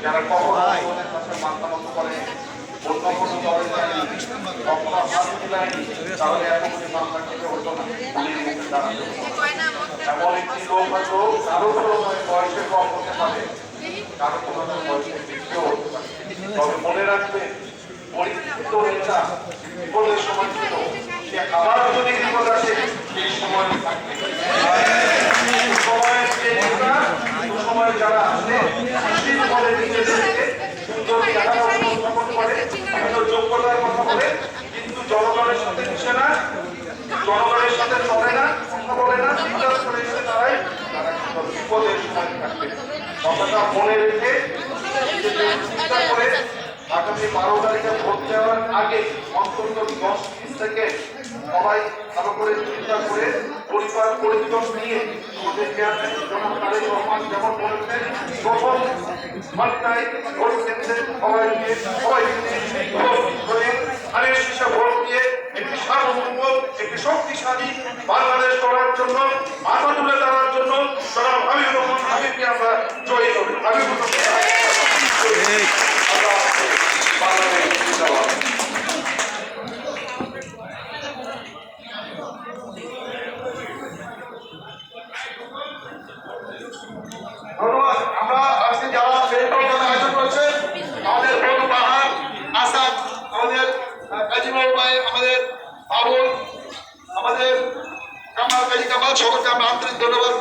যারা কখনো মাথা মতো করে অন্য কোনো দলে যায়নি, কখনো হাত মিলায়নি, তাহলে এত মামলা খেতে হতো না, পুলিশ মুখে দাঁড়াতে হতো। এমন একটি লোক হয়তো কারো তুলনায় বয়সে কম হতে পারে, কারো তুলনায় বয়সে বেশিও হতে পারে। তবে মনে রাখবেন, পরিচিত নেতা বিপদের সময় ছিল, সে আবার যদি বিপদ আসে সেই সময় থাকবে। সময়ের যে নেতা, সময় যারা আসে খুশির ফলে নিজেদেরকে সুন্দর দেখানোর উপস্থাপন করে, যোগ্যতার কথা বলে, কিন্তু জনগণের সাথে মিশে না, জনগণের সাথে চলে না, কথা বলে না, বিকাশ করে এসে দাঁড়ায়, তারা কিন্তু বিপদের সময় থাকবে। কথাটা মনে রেখে চিন্তা করে আগামী 12 তারিখে ভোট দেওয়ার আগে অন্তত 10 থেকে সবাই ভালো করে চিন্তা করে পরিবার পরিজন নিয়ে আমাদের চেয়ারম্যান জনাব তারেক রহমান যেমন বলেছেন, প্রথম ঘন্টায় ভোট কেন্দ্রে সবাই মিলে ভোট করে ধানের শীষে ভোট দিয়ে একটি সার্বভৌম, একটি শক্তিশালী বাংলাদেশ করার জন্য, মাথা তুলে দেওয়ার জন্য জনাব হাবিবুর রহমান হাবিবকে আমরা জয়ী করি। হাবিবুর ধন্যবাদ। আমরা আজকে যারা সেই প্রোগ্রামে আয়োজন করেছেন, আমাদের বন্ধু বাহার আসাদ, আমাদের কাজীবাবু ভাই, আমাদের আবুল, আমাদের কামাল কাজী কামাল, সকলকে আমরা আন্তরিক ধন্যবাদ।